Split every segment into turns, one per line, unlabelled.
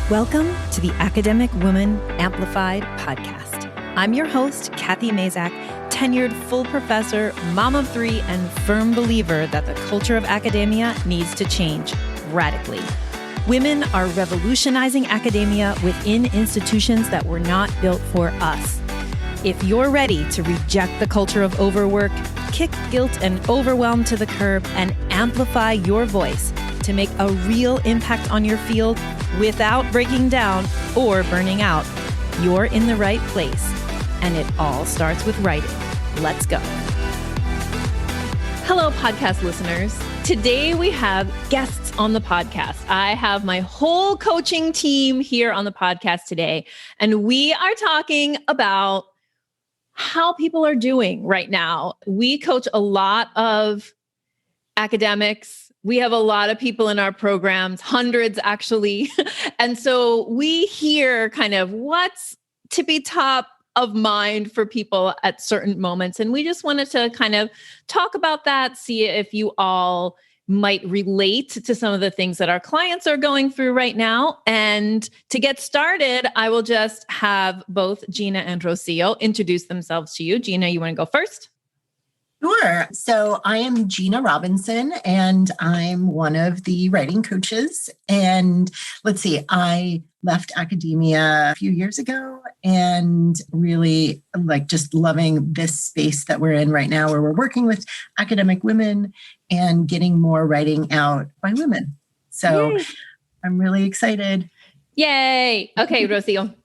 Welcome to the Academic Woman Amplified podcast. I'm your host, Cathy Mazak, tenured full professor, mom of three, and firm believer that the culture of academia needs to change radically. Women are revolutionizing academia within institutions that were not built for us. If you're ready to reject the culture of overwork, kick guilt and overwhelm to the curb, and amplify your voice to make a real impact on your field without breaking down or burning out, you're in the right place. And it all starts with writing. Let's go. Hello, podcast listeners. Today we have guests on the podcast. I have my whole coaching team here on the podcast today, and we are talking about how people are doing right now. We coach a lot of academics. We have a lot of people in our programs, hundreds actually. And so we hear kind of what's to be top of mind for people at certain moments. And we just wanted to kind of talk about that, see if you all might relate to some of the things that our clients are going through right now. And to get started, I will just have both Gina and Rocío introduce themselves to you. Gina, you want to go first?
Sure. So I am Gina Robinson, and I'm one of the writing coaches. And let's see, I left academia a few years ago and really just loving this space that we're in right now, where we're working with academic women and getting more writing out by women. So Yay. I'm really excited.
Yay. Okay, Rocío.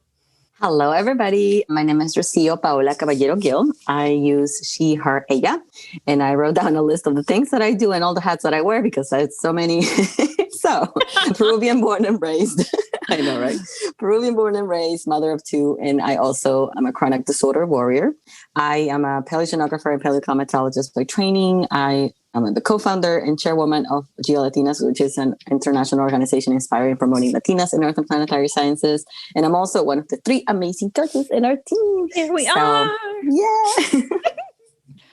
Hello, everybody. My name is Rocío Caballero-Gill. I use she, her, ella, and I wrote down a list of the things that I do and all the hats that I wear because I have so many. So, Peruvian born and raised. I know, right? Peruvian born and raised, mother of two, and I also am a chronic disorder warrior. I am a paleoceanographer and paleoclimatologist by training. I'm the co-founder and chairwoman of GeoLatinas, which is an international organization inspiring and promoting Latinas in Earth and planetary sciences. And I'm also one of the three amazing coaches in our team.
Here we are.
Yeah.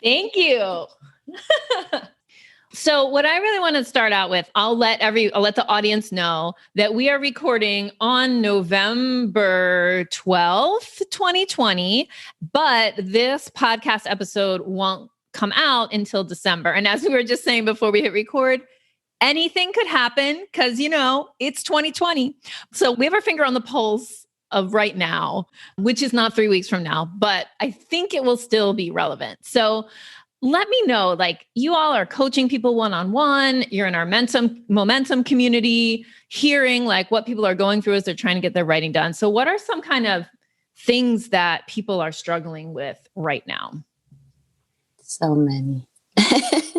Thank you. So what I really want to start out with, I'll let the audience know that we are recording on November 12th, 2020, but this podcast episode won't come out until December. And as we were just saying before we hit record, anything could happen because, it's 2020. So we have our finger on the pulse of right now, which is not 3 weeks from now, but I think it will still be relevant. So let me know, you all are coaching people one-on-one, you're in our momentum community, hearing what people are going through as they're trying to get their writing done. So what are some kind of things that people are struggling with right now?
So many.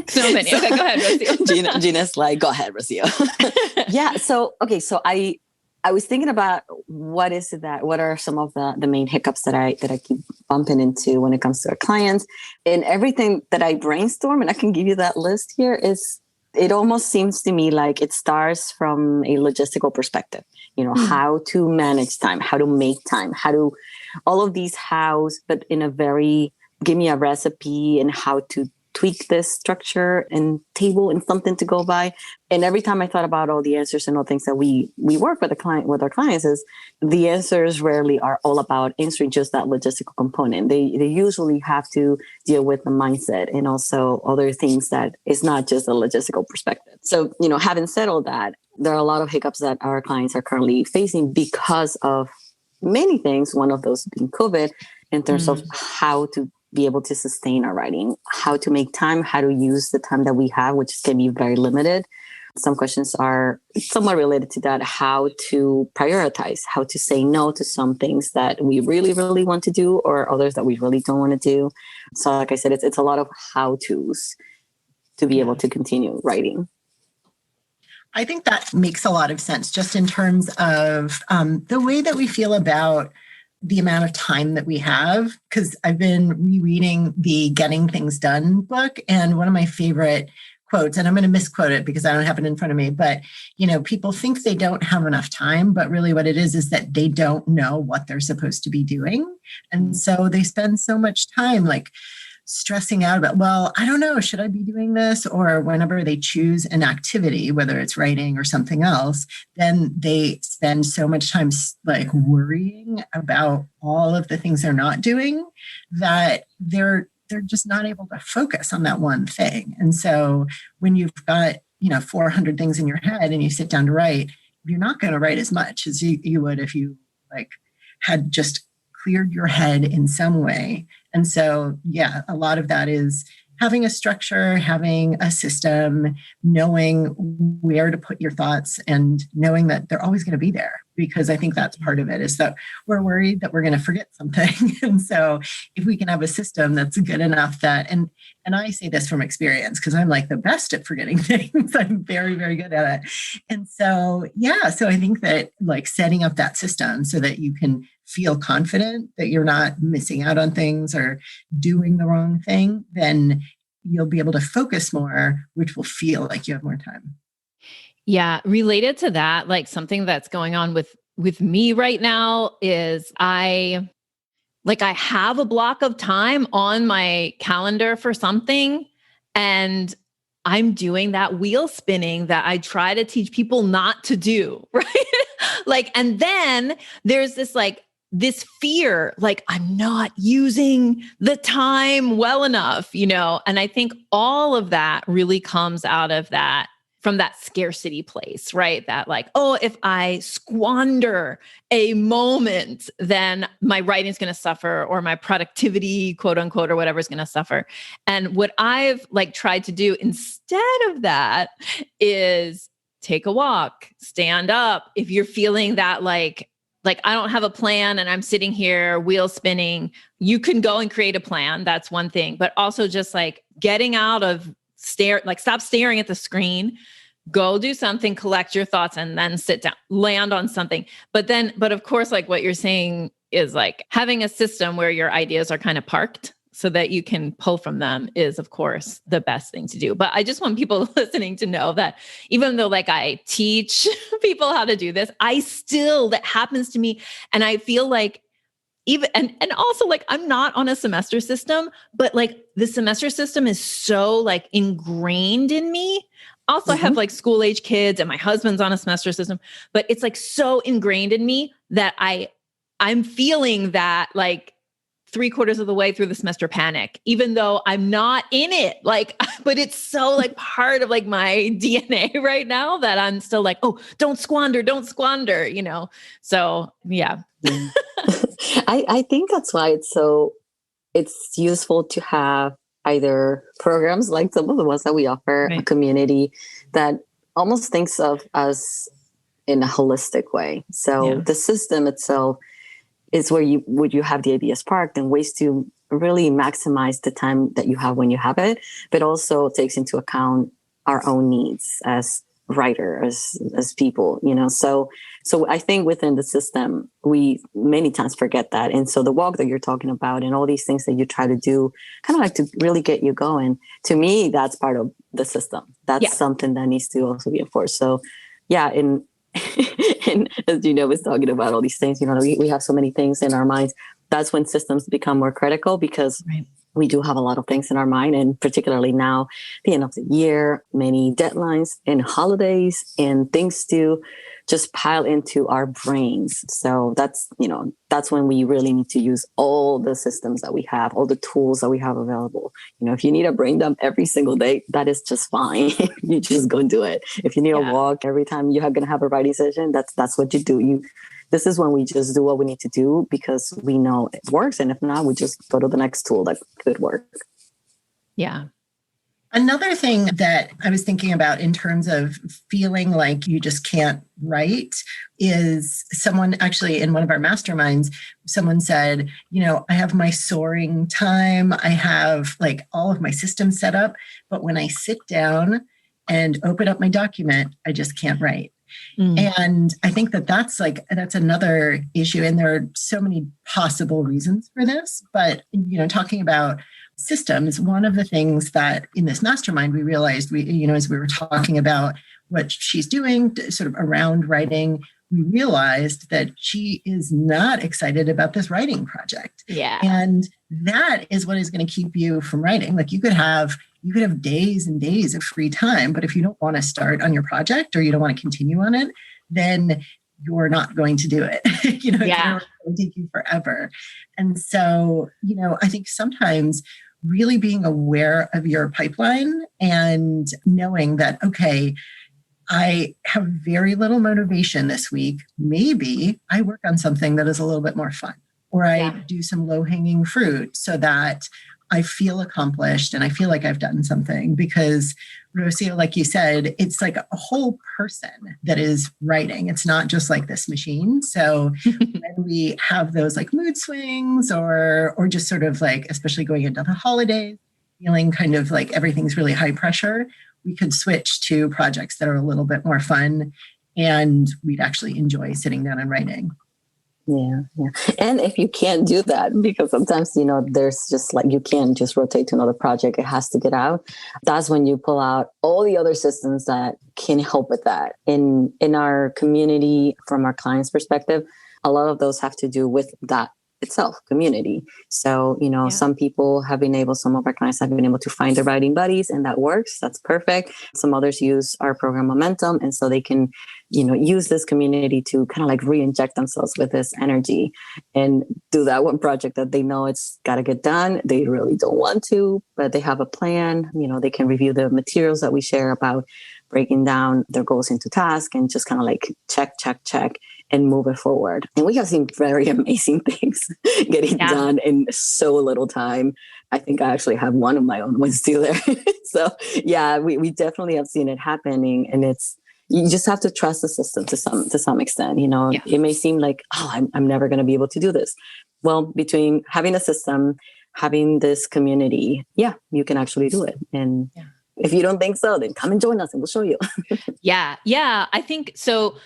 So many. Okay, go ahead, Rocío.
Gina's like, go ahead, Rocío. Yeah. So I was thinking about what are some of the main hiccups that I keep bumping into when it comes to our clients, and everything that I brainstorm, and I can give you that list here, it almost seems to me like it starts from a logistical perspective, how to manage time, how to make time, all of these hows, but in a very, give me a recipe and how to tweak this structure and table and something to go by. And every time I thought about all the answers and all things that we work with our clients, is the answers rarely are all about answering just that logistical component. They usually have to deal with the mindset and also other things that is not just a logistical perspective. So, having said all that, there are a lot of hiccups that our clients are currently facing because of many things. One of those being COVID, in terms of how to be able to sustain our writing, how to make time, how to use the time that we have, which can be very limited. Some questions are somewhat related to that, how to prioritize, how to say no to some things that we really, really want to do or others that we really don't want to do. So like I said, it's a lot of how-tos to be able to continue writing.
I think that makes a lot of sense just in terms of the way that we feel about the amount of time that we have, because I've been rereading the Getting Things Done book, and one of my favorite quotes, and I'm going to misquote it because I don't have it in front of me, but, people think they don't have enough time, but really what it is that they don't know what they're supposed to be doing. And so they spend so much time stressing out about, well, I don't know, should I be doing this? Or whenever they choose an activity, whether it's writing or something else, then they spend so much time like worrying about all of the things they're not doing that they're just not able to focus on that one thing. And so when you've got, 400 things in your head and you sit down to write, you're not going to write as much as you would if you like had just cleared your head in some way. And so, yeah, a lot of that is having a structure, having a system, knowing where to put your thoughts and knowing that they're always going to be there. Because I think that's part of it, is that we're worried that we're going to forget something. And so if we can have a system that's good enough that, and I say this from experience, because I'm like the best at forgetting things. I'm very, very good at it. And so, yeah, so I think that like setting up that system so that you can feel confident that you're not missing out on things or doing the wrong thing, then you'll be able to focus more, which will feel like you have more time.
Yeah. Related to that, like something that's going on with me right now is I have a block of time on my calendar for something, and I'm doing that wheel spinning that I try to teach people not to do. Right. And then there's this fear, like I'm not using the time well enough, and I think all of that really comes out of that, from that scarcity place, right? That like, oh, if I squander a moment, then my writing's going to suffer, or my productivity, quote unquote, or whatever is going to suffer. And what I've tried to do instead of that is take a walk, stand up. If you're feeling that like I don't have a plan and I'm sitting here wheel spinning, you can go and create a plan. That's one thing, but also just like getting out of stop staring at the screen, go do something, collect your thoughts, and then sit down, land on something. But of course, like what you're saying is like having a system where your ideas are kind of parked so that you can pull from them is of course the best thing to do. But I just want people listening to know that even though like I teach people how to do this, that happens to me. And I feel like even, and also like, I'm not on a semester system, but like the semester system is so like ingrained in me. Also, I have like school age kids and my husband's on a semester system, but it's like so ingrained in me that I'm feeling that like 3/4 of the way through the semester panic, even though I'm not in it, but it's so like part of like my DNA right now that I'm still like, oh, don't squander. So yeah.
I think that's why it's useful to have either programs like some of the ones that we offer, right, a community that almost thinks of us in a holistic way. So the system itself is where you have the ideas parked and ways to really maximize the time that you have when you have it, but also takes into account our own needs as writers, as people, So I think within the system, we many times forget that. And so the walk that you're talking about and all these things that you try to do kind of like to really get you going, to me, that's part of the system. That's something that needs to also be enforced. So yeah, and as Gina was talking about all these things, we have so many things in our minds. That's when systems become more critical because we do have a lot of things in our mind, and particularly now, the end of the year, many deadlines and holidays and things to just pile into our brains. So that's when we really need to use all the systems that we have, all the tools that we have available. If you need a brain dump every single day, that is just fine. You just go and do it. If you need a walk every time you're going to have a writing session, that's what you do. This is when we just do what we need to do because we know it works. And if not, we just go to the next tool that could work.
Yeah.
Another thing that I was thinking about in terms of feeling like you just can't write is someone actually in one of our masterminds, someone said, I have my soaring time. I have like all of my systems set up, but when I sit down and open up my document, I just can't write. And I think that's another issue. And there are so many possible reasons for this, but, talking about systems, one of the things that in this mastermind, we realized as we were talking about what she's doing sort of around writing, we realized that she is not excited about this writing project.
Yeah.
And that is what is going to keep you from writing. Like you could have days and days of free time, but if you don't want to start on your project or you don't want to continue on it, then you're not going to do it. It's going to take you forever. And so, I think sometimes really being aware of your pipeline and knowing that, okay, I have very little motivation this week. Maybe I work on something that is a little bit more fun, or I do some low-hanging fruit so that I feel accomplished and I feel like I've done something. Because Rocío, like you said, it's like a whole person that is writing. It's not just like this machine. So when we have those like mood swings or just sort of like, especially going into the holidays, feeling kind of like everything's really high pressure, we could switch to projects that are a little bit more fun and we'd actually enjoy sitting down and writing.
Yeah. And if you can't do that, because sometimes, there's just like, you can't just rotate to another project. It has to get out. That's when you pull out all the other systems that can help with that. In our community, from our clients' perspective, a lot of those have to do with that itself, community. So, some people have been able, some of our clients have been able to find their writing buddies, and that works. That's perfect. Some others use our program Momentum. And so they can, use this community to kind of like re-inject themselves with this energy and do that one project that they know it's got to get done. They really don't want to, but they have a plan. They can review the materials that we share about breaking down their goals into tasks and just kind of like check, and move it forward. And we have seen very amazing things getting done in so little time. I think I actually have one of my own ones too there. So yeah, we definitely have seen it happening, and you just have to trust the system to some extent. It may seem like, I'm never going to be able to do this. Well, between having a system, having this community, you can actually do it. And if you don't think so, then come and join us and we'll show you.
Yeah. I think so.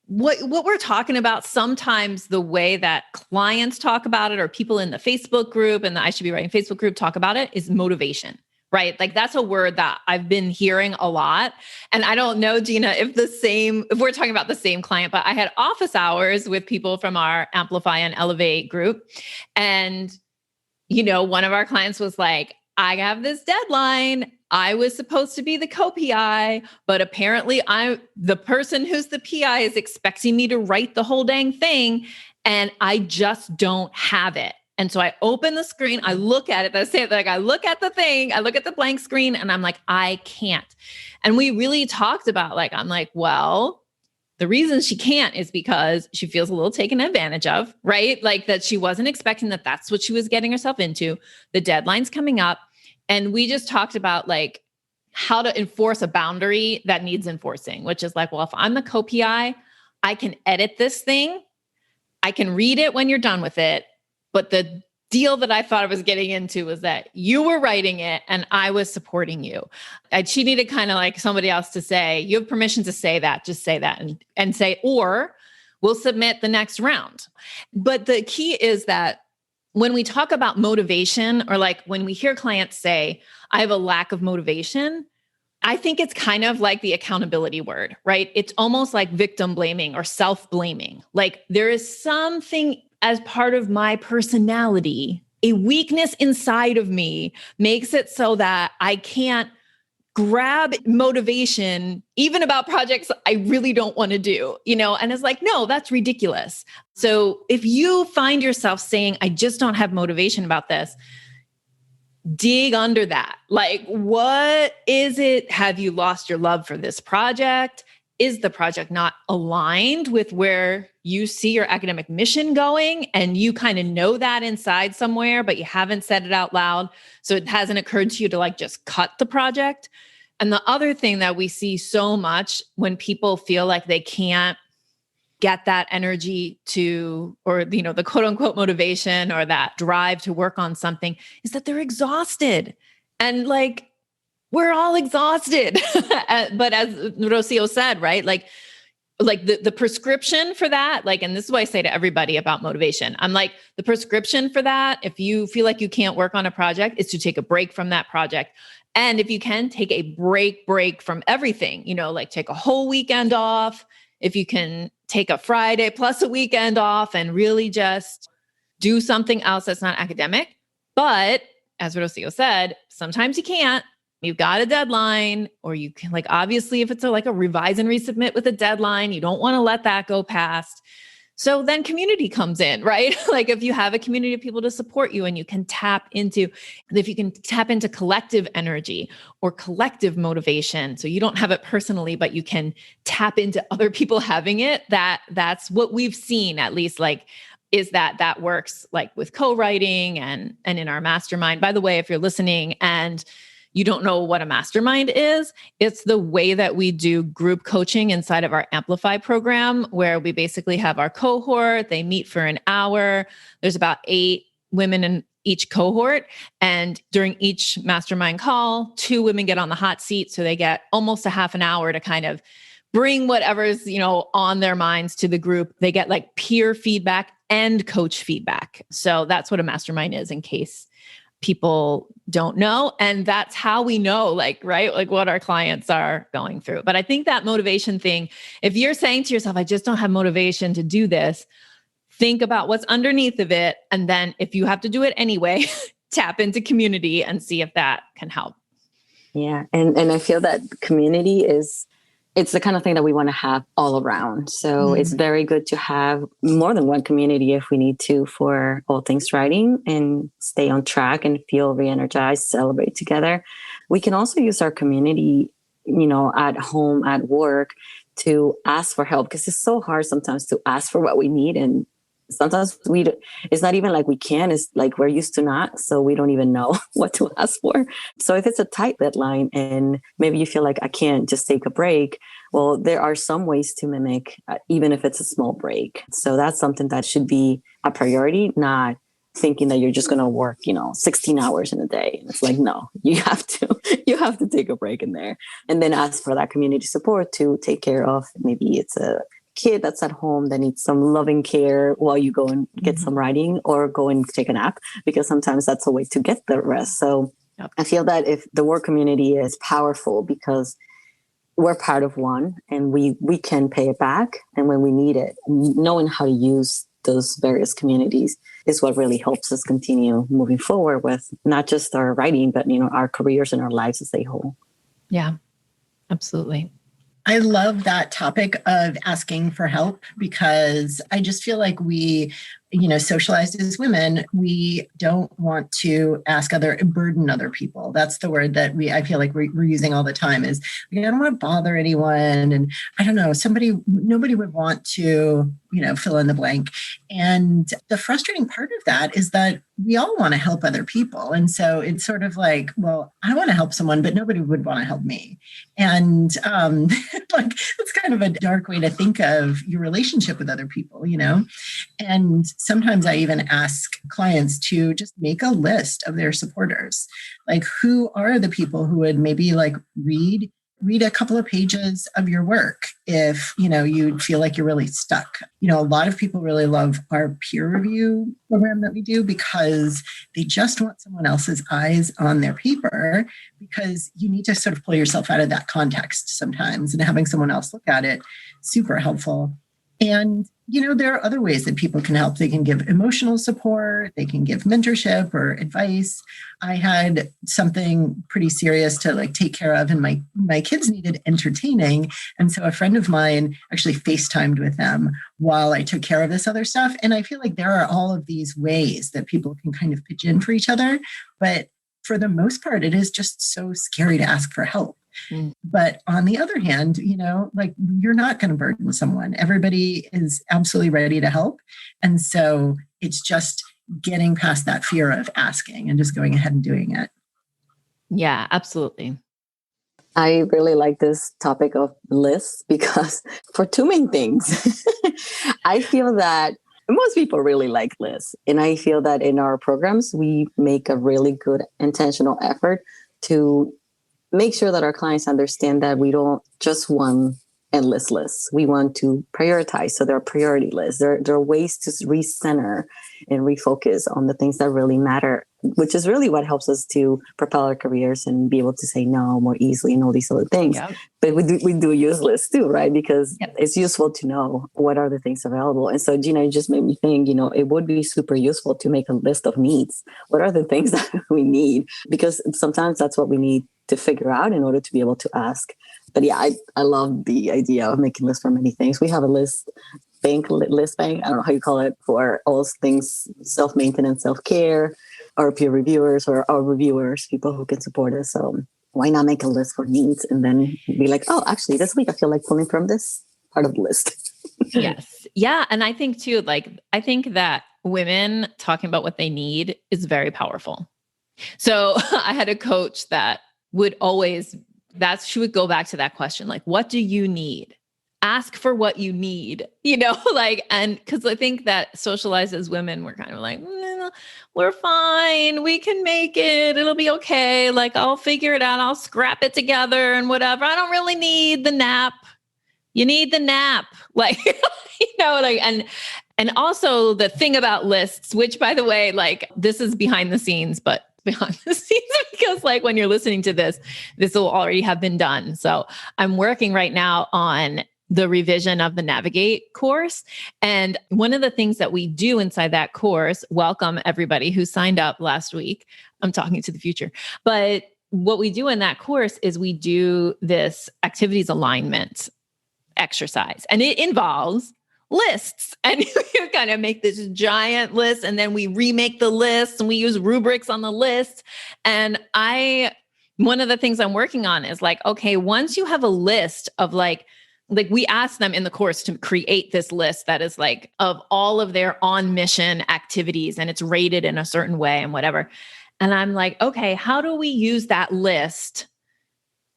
What we're talking about, sometimes the way that clients talk about it or people in the Facebook group and the I Should Be Writing Facebook group talk about it is motivation, right? Like that's a word that I've been hearing a lot. And I don't know, Gina, if we're talking about the same client, but I had office hours with people from our Amplify and Elevate group. And, one of our clients was like, I have this deadline. I was supposed to be the co-PI, but apparently the person who's the PI is expecting me to write the whole dang thing, and I just don't have it. And so I open the screen, I look at it, I look at the thing, I look at the blank screen, and I'm like, I can't. And we really talked about I'm like, well, the reason she can't is because she feels a little taken advantage of, right? Like that she wasn't expecting that's what she was getting herself into. The deadline's coming up. And we just talked about how to enforce a boundary that needs enforcing, which is well, if I'm the co-PI, I can edit this thing. I can read it when you're done with it. But the deal that I thought I was getting into was that you were writing it and I was supporting you. She needed kind of somebody else to say, you have permission to say that, just say that and say, or we'll submit the next round. But the key is that when we talk about motivation, or when we hear clients say, I have a lack of motivation, I think it's kind of like the accountability word, right? It's almost like victim blaming or self-blaming. There is something as part of my personality, a weakness inside of me makes it so that I can't grab motivation, even about projects I really don't want to do, and it's no, that's ridiculous. So if you find yourself saying, I just don't have motivation about this, dig under that. What is it? Have you lost your love for this project? Is the project not aligned with where you see your academic mission going? And you kind of know that inside somewhere, but you haven't said it out loud. So it hasn't occurred to you to just cut the project. And the other thing that we see so much when people feel like they can't get that energy to, or, the quote unquote motivation or that drive to work on something, is that they're exhausted. And we're all exhausted. But as Rocío said, right? The prescription for that, and this is what I say to everybody about motivation. I'm the prescription for that, if you feel like you can't work on a project, is to take a break from that project. And if you can, take a break from everything, take a whole weekend off, if you can take a Friday plus a weekend off and really just do something else that's not academic. But as Rocío said, sometimes you can't. You've got a deadline, or you can, like, obviously if it's like a revise and resubmit with a deadline, you don't want to let that go past. So then community comes in, right? Like if you have a community of people to support you and you can if you can tap into collective energy or collective motivation. So you don't have it personally, but you can tap into other people having it. That's what we've seen, at least, like, is that works like with co-writing and in our mastermind. By the way, if you're listening and you don't know what a mastermind is, it's the way that we do group coaching inside of our Amplify program, where we basically have our cohort, they meet for an hour. There's about 8 women in each cohort. And during each mastermind call, 2 women get on the hot seat. So they get almost a half an hour to kind of bring whatever's, on their minds to the group. They get like peer feedback and coach feedback. So that's what a mastermind is, in case people don't know. And that's how we know, right? Like what our clients are going through. But I think that motivation thing, if you're saying to yourself, I just don't have motivation to do this, think about what's underneath of it. And then if you have to do it anyway, tap into community and see if that can help.
Yeah. And I feel that community it's the kind of thing that we want to have all around. So it's very good to have more than one community if we need to, for all things writing, and stay on track and feel re-energized, celebrate together. We can also use our community, at home, at work, to ask for help, because it's so hard sometimes to ask for what we need. And sometimes it's not even like we can, it's like we're used to not, so we don't even know what to ask for. So if it's a tight deadline and maybe you feel like I can't just take a break, well, there are some ways to mimic, even if it's a small break. So that's something that should be a priority, not thinking that you're just going to work, 16 hours in a day. And it's like, no, you have to take a break in there, and then ask for that community support to take care of. Maybe it's a kid that's at home that needs some loving care while you go and get some writing, or go and take a nap, because sometimes that's a way to get the rest. So I feel that if the work community is powerful, because we're part of one and we can pay it back. And when we need it, knowing how to use those various communities is what really helps us continue moving forward with not just our writing, but, our careers and our lives as a whole.
Yeah, absolutely.
I love that topic of asking for help, because I just feel like we, socialized as women, we don't want to burden other people. That's the word that I feel like we're using all the time, is I don't want to bother anyone. And I don't know, nobody would want to, fill in the blank. And the frustrating part of that is that we all want to help other people. And so it's sort of like, well, I want to help someone, but nobody would want to help me. And like, it's kind of a dark way to think of your relationship with other people, And sometimes I even ask clients to just make a list of their supporters. Like, who are the people who would maybe like read a couple of pages of your work if, you feel like you're really stuck. A lot of people really love our peer review program that we do, because they just want someone else's eyes on their paper, because you need to sort of pull yourself out of that context sometimes, and having someone else look at it, super helpful. And, there are other ways that people can help. They can give emotional support. They can give mentorship or advice. I had something pretty serious to take care of, and my kids needed entertaining. And so a friend of mine actually FaceTimed with them while I took care of this other stuff. And I feel like there are all of these ways that people can kind of pitch in for each other. But for the most part, it is just so scary to ask for help. But on the other hand, you're not going to burden someone. Everybody is absolutely ready to help. And so it's just getting past that fear of asking and just going ahead and doing it.
Yeah, absolutely.
I really like this topic of lists, because for two main things, I feel that most people really like lists. And I feel that in our programs, we make a really good intentional effort to make sure that our clients understand that we don't just want endless lists. We want to prioritize. So there are priority lists. There are ways to recenter and refocus on the things that really matter, which is really what helps us to propel our careers and be able to say no more easily and all these other things. Yep. But we do use lists too, right? Because it's useful to know what are the things available. And so, Gina, it just made me think, it would be super useful to make a list of needs. What are the things that we need? Because sometimes that's what we need to figure out in order to be able to ask. But yeah, I love the idea of making lists for many things. We have a list bank, I don't know how you call it, for all things self-maintenance, self-care, our peer reviewers or our reviewers, people who can support us. So why not make a list for needs and then be like, oh, actually this week I feel like pulling from this part of the list.
Yes. Yeah. And I think too, I think that women talking about what they need is very powerful. So I had a coach that would always, she would go back to that question, like, what do you need? Ask for what you need, and because I think that socialized as women, we're kind of like, we're fine. We can make it. It'll be okay. Like, I'll figure it out. I'll scrap it together and whatever. I don't really need the nap. You need the nap. And also the thing about lists, which by the way, this is behind the scenes, but behind the scenes because when you're listening to this will already have been done. So I'm working right now on the revision of the Navigate course. And one of the things that we do inside that course, welcome everybody who signed up last week. I'm talking to the future. But what we do in that course is we do this activities alignment exercise. And it involves lists, and you kind of make this giant list, and then we remake the list and we use rubrics on the list. And one of the things I'm working on is okay, once you have a list of we ask them in the course to create this list that is of all of their on mission activities, and it's rated in a certain way and whatever. And I'm okay, how do we use that list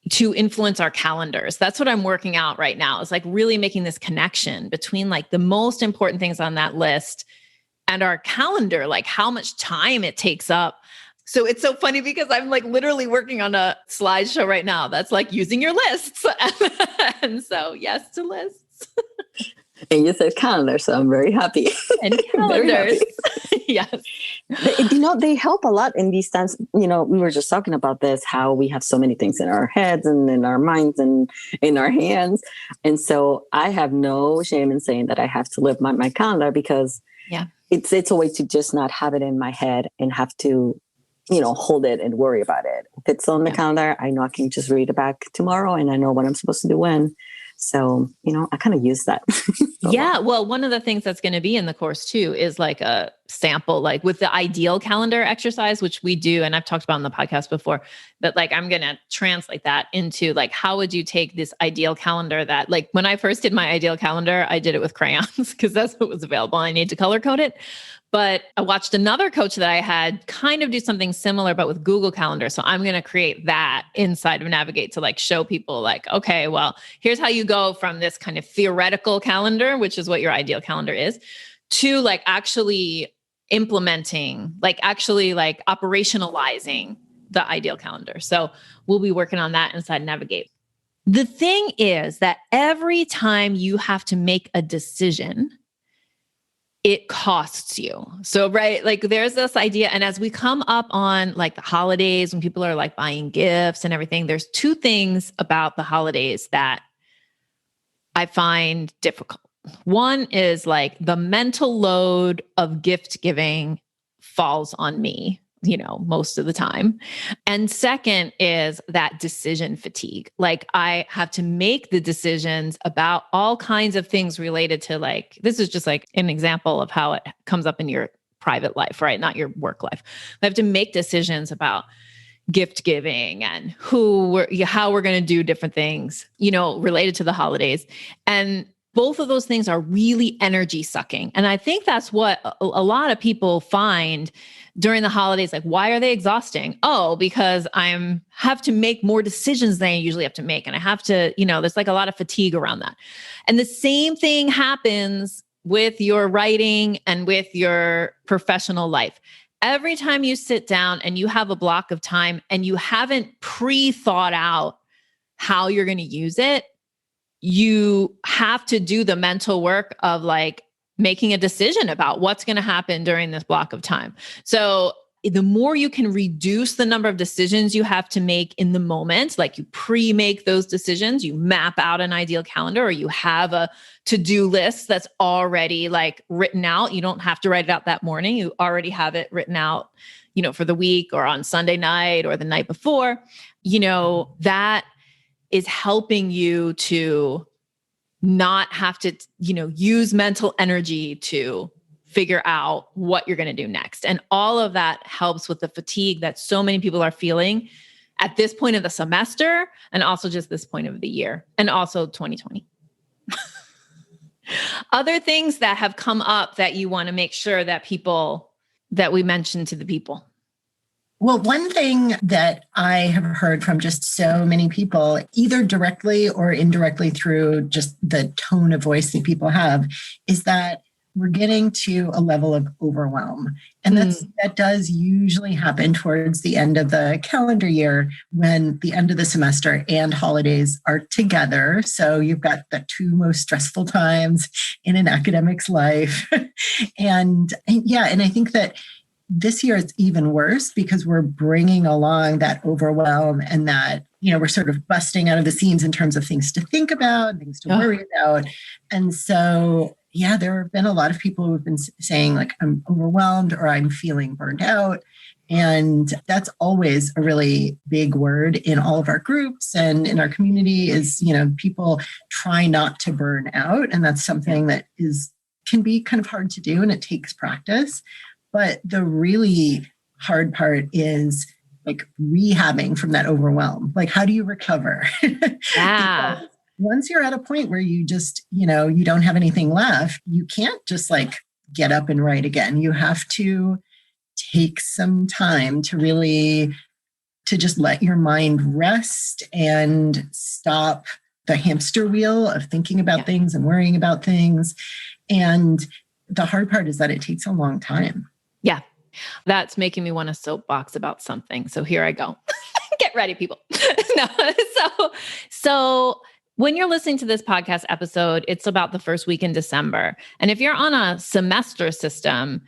to influence our calendars? That's what I'm working out right now. It's really making this connection between the most important things on that list and our calendar, how much time it takes up. So it's so funny because I'm literally working on a slideshow right now that's using your lists. And so yes to lists.
And you said calendar, so I'm very happy.
And calendars. Yes.
They help a lot in these times. We were just talking about this, how we have so many things in our heads and in our minds and in our hands. And so I have no shame in saying that I have to live my calendar, because it's a way to just not have it in my head and have to, hold it and worry about it. If it's on the calendar, I know I can just read it back tomorrow and I know what I'm supposed to do when. So, I kind of use that.
Yeah. Well, one of the things that's going to be in the course too is a sample, with the ideal calendar exercise, which we do. And I've talked about on the podcast before, but I'm going to translate that into how would you take this ideal calendar that when I first did my ideal calendar, I did it with crayons because that's what was available. I need to color code it. But I watched another coach that I had kind of do something similar, but with Google Calendar. So I'm going to create that inside of Navigate to show people okay, well, here's how you go from this kind of theoretical calendar, which is what your ideal calendar is, to actually implementing, operationalizing the ideal calendar. So we'll be working on that inside Navigate. The thing is that every time you have to make a decision, it costs you. So, right, there's this idea. And as we come up on the holidays, when people are buying gifts and everything, there's two things about the holidays that I find difficult. One is the mental load of gift giving falls on me, most of the time. And second is that decision fatigue. I have to make the decisions about all kinds of things related to this is just an example of how it comes up in your private life, right? Not your work life. I have to make decisions about gift giving and how we're going to do different things, related to the holidays. And both of those things are really energy sucking. And I think that's what a lot of people find during the holidays. Why are they exhausting? Oh, because I have to make more decisions than I usually have to make. And I have to, there's a lot of fatigue around that. And the same thing happens with your writing and with your professional life. Every time you sit down and you have a block of time and you haven't pre-thought out how you're going to use it, you have to do the mental work of like making a decision about what's going to happen during this block of time. So the more you can reduce the number of decisions you have to make in the moment, like you pre-make those decisions, you map out an ideal calendar, or you have a to-do list that's already like written out. You don't have to write it out that morning. You already have it written out, for the week or on Sunday night or the night before, that is helping you to not have to, use mental energy to figure out what you're going to do next. And all of that helps with the fatigue that so many people are feeling at this point of the semester, and also just this point of the year, and also 2020. Other things that have come up that you want to make sure that we mention to the people.
Well, one thing that I have heard from just so many people, either directly or indirectly through just the tone of voice that people have, is that we're getting to a level of overwhelm. And that does usually happen towards the end of the calendar year, when the end of the semester and holidays are together. So you've got the two most stressful times in an academic's life. And I think that this year it's even worse because we're bringing along that overwhelm, and that, we're sort of busting out of the seams in terms of things to think about, things to worry about. And so, there have been a lot of people who have been saying like, I'm overwhelmed or I'm feeling burned out. And that's always a really big word in all of our groups and in our community is, people try not to burn out. And that's something that can be kind of hard to do, and it takes practice. But the really hard part is like rehabbing from that overwhelm. Like, how do you recover?
Yeah.
Once you're at a point where you just, you don't have anything left, you can't just like get up and write again. You have to take some time to just let your mind rest and stop the hamster wheel of thinking about things and worrying about things. And the hard part is that it takes a long time.
Yeah. That's making me want to soapbox about something. So here I go. Get ready, people. So when you're listening to this podcast episode, it's about the first week in December. And if you're on a semester system,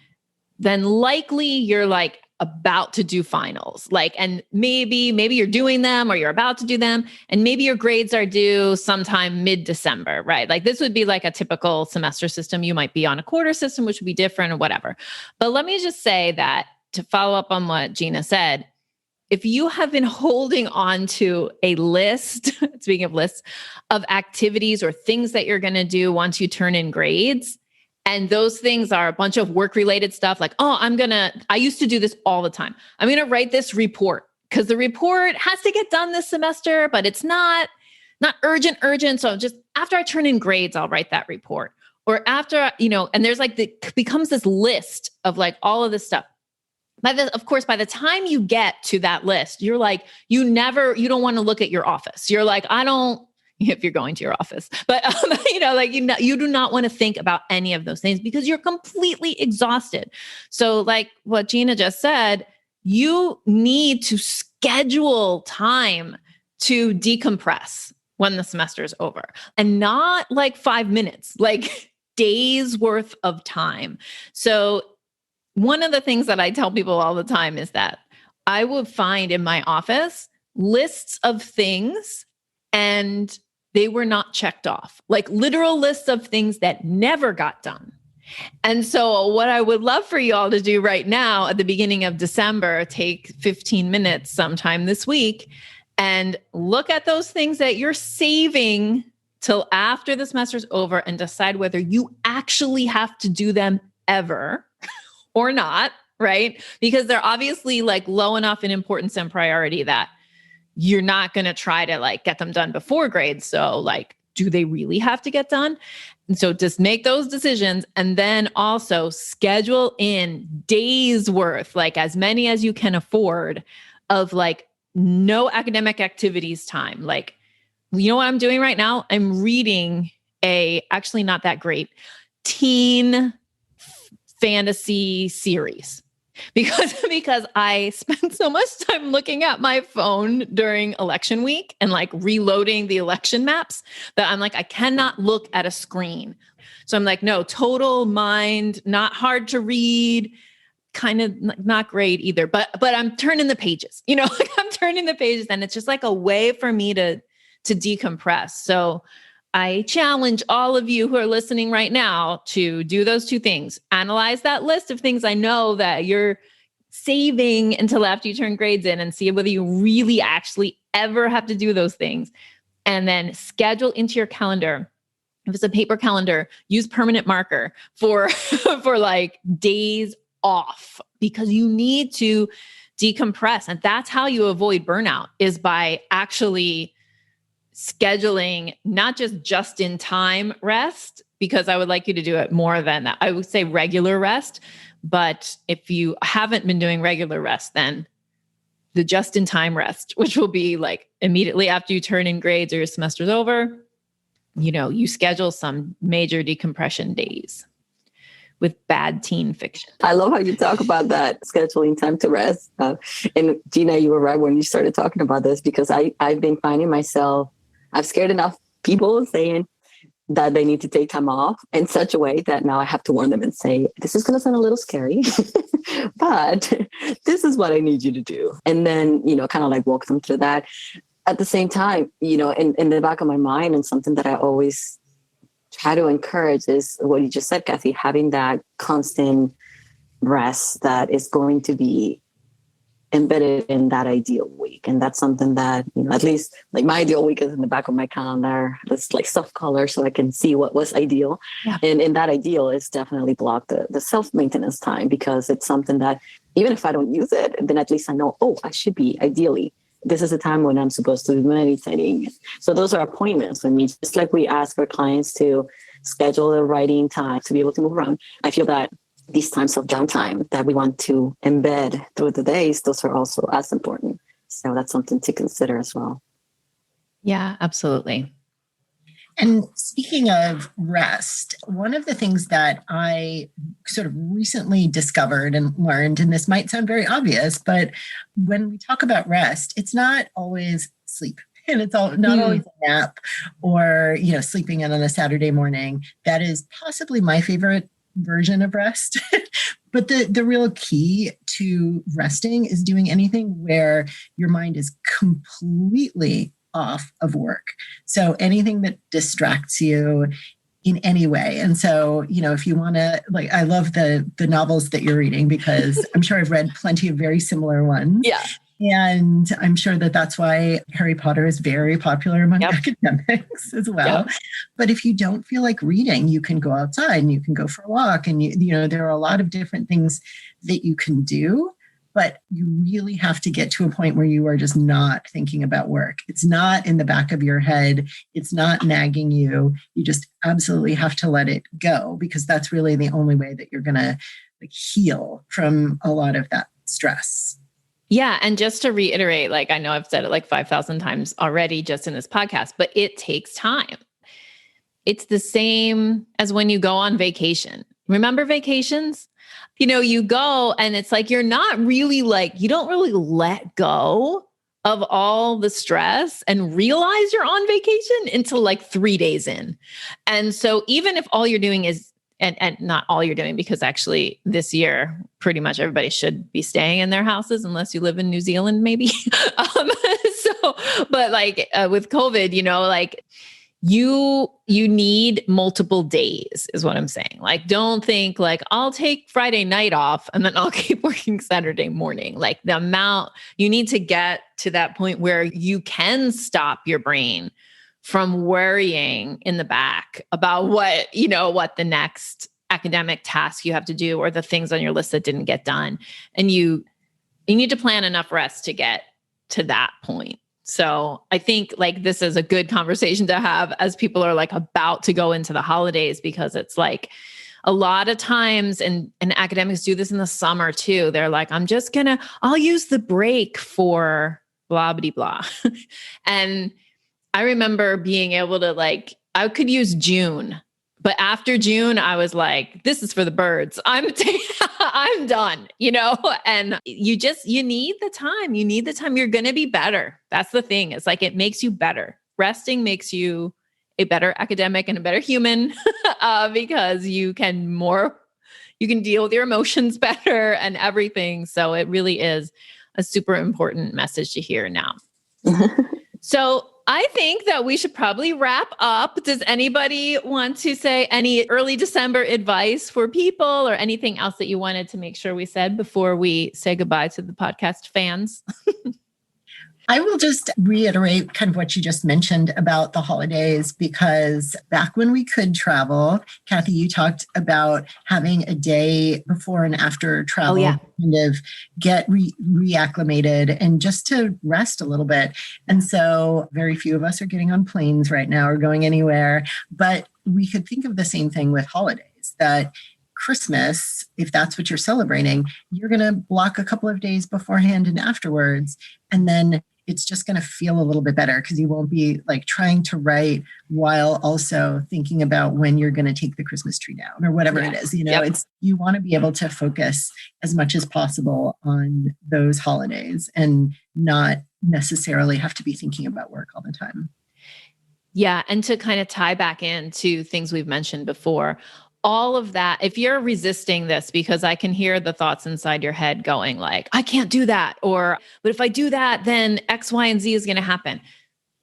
then likely you're like about to do finals. And maybe you're doing them or you're about to do them. And maybe your grades are due sometime mid-December, right? Like this would be like a typical semester system. You might be on a quarter system, which would be different or whatever. But let me just say that to follow up on what Gina said, if you have been holding on to a list, speaking of lists, of activities or things that you're going to do once you turn in grades, and those things are a bunch of work-related stuff like, I used to do this all the time. I'm going to write this report because the report has to get done this semester, but it's not urgent. So just after I turn in grades, I'll write that report. Or after, and there's like becomes this list of like all of this stuff. Of course, by the time you get to that list, you're like, you don't want to look at your office. You're like, if you're going to your office, but you do not want to think about any of those things because you're completely exhausted. So like what Gina just said, you need to schedule time to decompress when the semester is over, and not like 5 minutes, like days worth of time. So one of the things that I tell people all the time is that I would find in my office lists of things and they were not checked off, like literal lists of things that never got done. And so what I would love for you all to do right now at the beginning of December, take 15 minutes sometime this week and look at those things that you're saving till after the semester's over and decide whether you actually have to do them ever or not, right? Because they're obviously like low enough in importance and priority that you're not going to try to like get them done before grades. So like, do they really have to get done? And so just make those decisions, and then also schedule in days worth, like as many as you can afford, of like no academic activities time. Like, you know what I'm doing right now? I'm reading actually not that great teen fantasy series. because I spent so much time looking at my phone during election week and like reloading the election maps that I'm like, I cannot look at a screen. So I'm like, no, total mind, not hard to read, kind of not great either, but I'm turning the pages, like I'm turning the pages, and it's just like a way for me to decompress. So I challenge all of you who are listening right now to do those two things. Analyze that list of things I know that you're saving until after you turn grades in, and see whether you really actually ever have to do those things. And then schedule into your calendar. If it's a paper calendar, use permanent marker for like days off, because you need to decompress. And that's how you avoid burnout, is by actually scheduling not just in time rest, because I would like you to do it more than that. I would say regular rest. But if you haven't been doing regular rest, then the just in time rest, which will be like immediately after you turn in grades or your semester's over, you schedule some major decompression days with bad teen fiction.
I love how you talk about that, scheduling time to rest. And Gina, you were right when you started talking about this, because I've been finding myself, I've scared enough people saying that they need to take time off in such a way that now I have to warn them and say, this is going to sound a little scary, but this is what I need you to do. And then, kind of like walk them through that. At the same time, in the back of my mind, and something that I always try to encourage is what you just said, Cathy, having that constant rest that is going to be embedded in that ideal week. And that's something that, at least like my ideal week is in the back of my calendar. It's like soft color so I can see what was ideal. Yeah. And in that ideal is definitely block the self-maintenance time, because it's something that even if I don't use it, then at least I know, I should be ideally. This is a time when I'm supposed to be meditating. So those are appointments with me, just like we ask our clients to schedule a writing time to be able to move around. I feel that these times of downtime that we want to embed through the days, those are also as important. So that's something to consider as well.
Yeah, absolutely.
And speaking of rest, one of the things that I sort of recently discovered and learned, and this might sound very obvious, but when we talk about rest, it's not always sleep. And it's not always a nap or, sleeping in on a Saturday morning. That is possibly my favorite version of rest. But the real key to resting is doing anything where your mind is completely off of work. So anything that distracts you in any way. And so, if you want to, like, I love the novels that you're reading, because I'm sure I've read plenty of very similar ones.
Yeah.
And I'm sure that that's why Harry Potter is very popular among academics as well. Yep. But if you don't feel like reading, you can go outside and you can go for a walk. And, there are a lot of different things that you can do. But you really have to get to a point where you are just not thinking about work. It's not in the back of your head. It's not nagging you. You just absolutely have to let it go, because that's really the only way that you're going to heal from a lot of that stress.
Yeah. And just to reiterate, like, I know I've said it like 5,000 times already just in this podcast, but it takes time. It's the same as when you go on vacation. Remember vacations? You go and it's like, you're not really you don't really let go of all the stress and realize you're on vacation until like 3 days in. And so even if all you're doing is, and not all you're doing, because actually this year, pretty much everybody should be staying in their houses unless you live in New Zealand, maybe. But with COVID, you need multiple days is what I'm saying. Like, don't think like I'll take Friday night off and then I'll keep working Saturday morning. Like, the amount you need to get to that point where you can stop your brain from worrying in the back about what the next academic task you have to do or the things on your list that didn't get done. And you need to plan enough rest to get to that point. So I think this is a good conversation to have as people are about to go into the holidays, because it's a lot of times, and academics do this in the summer too. They're like, I'll use the break for blah, blah, blah. And I remember being able to I could use June But after June, I was like, this is for the birds. I'm done, and you need the time. You need the time. You're going to be better. That's the thing. It's like, it makes you better. Resting makes you a better academic and a better human because you can deal with your emotions better and everything. So it really is a super important message to hear now. So I think that we should probably wrap up. Does anybody want to say any early December advice for people or anything else that you wanted to make sure we said before we say goodbye to the podcast fans?
I will just reiterate kind of what you just mentioned about the holidays, because back when we could travel, Cathy, you talked about having a day before and after travel, kind of get reacclimated and just to rest a little bit. And so very few of us are getting on planes right now or going anywhere, but we could think of the same thing with holidays, that Christmas, if that's what you're celebrating, you're going to block a couple of days beforehand and afterwards. And then it's just going to feel a little bit better because you won't be like trying to write while also thinking about when you're going to take the Christmas tree down or whatever it is. You want to be able to focus as much as possible on those holidays and not necessarily have to be thinking about work all the time.
Yeah. And to kind of tie back into things we've mentioned before, all of that, if you're resisting this, because I can hear the thoughts inside your head going like, I can't do that. But if I do that, then X, Y, and Z is going to happen.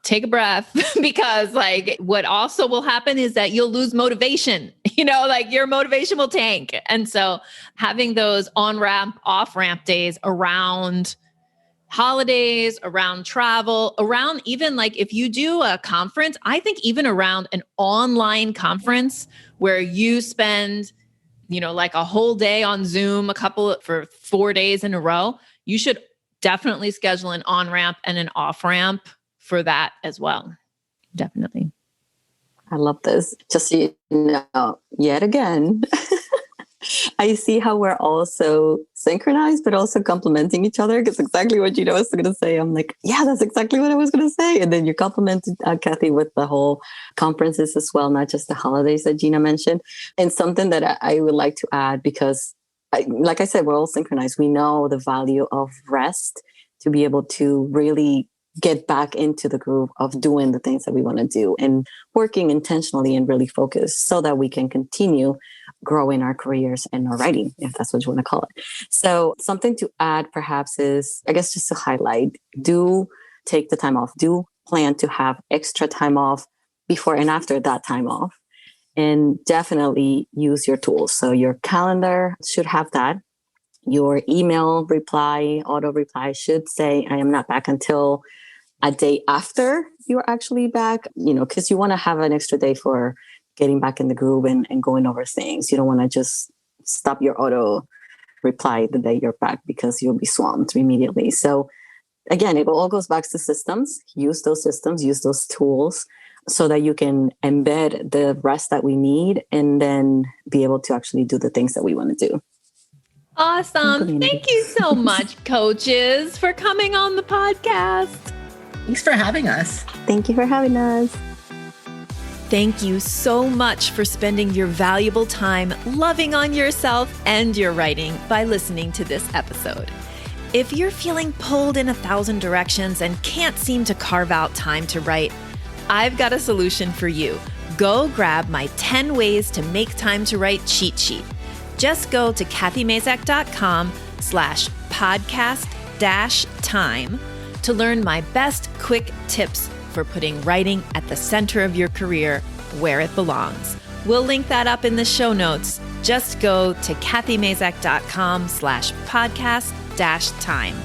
Take a breath because like what also will happen is that you'll lose motivation, like your motivation will tank. And so having those on-ramp, off-ramp days around holidays, around travel, around even like if you do a conference, I think even around an online conference where you spend, like a whole day on Zoom, for 4 days in a row, you should definitely schedule an on-ramp and an off-ramp for that as well. Definitely.
I love this. Just so you know, yet again, I see how we're also synchronized, but also complementing each other. Because exactly what Gina was going to say, I'm like, yeah, that's exactly what I was going to say. And then you complimented Cathy with the whole conferences as well, not just the holidays that Gina mentioned. And something that I would like to add, because like I said, we're all synchronized. We know the value of rest to be able to really get back into the groove of doing the things that we want to do and working intentionally and really focused so that we can continue growing our careers and our writing, if that's what you want to call it. So something to add perhaps is, I guess, just to highlight, do take the time off, do plan to have extra time off before and after that time off, and definitely use your tools. So your calendar should have that. Your email reply, auto reply should say, I am not back until a day after you're actually back, because you want to have an extra day for getting back in the groove and going over things. You don't want to just stop your auto reply the day you're back because you'll be swamped immediately. So again, it all goes back to systems. Use those systems, use those tools so that you can embed the rest that we need and then be able to actually do the things that we want to do.
Awesome. Thank you so much, coaches, for coming on the podcast.
Thanks for having us.
Thank you for having us.
Thank you so much for spending your valuable time loving on yourself and your writing by listening to this episode. If you're feeling pulled in 1,000 directions and can't seem to carve out time to write, I've got a solution for you. Go grab my 10 ways to make time to write cheat sheet. Just go to cathymazak.com/podcast-time to learn my best quick tips for putting writing at the center of your career where it belongs. We'll link that up in the show notes. Just go to cathymazak.com/podcast-time.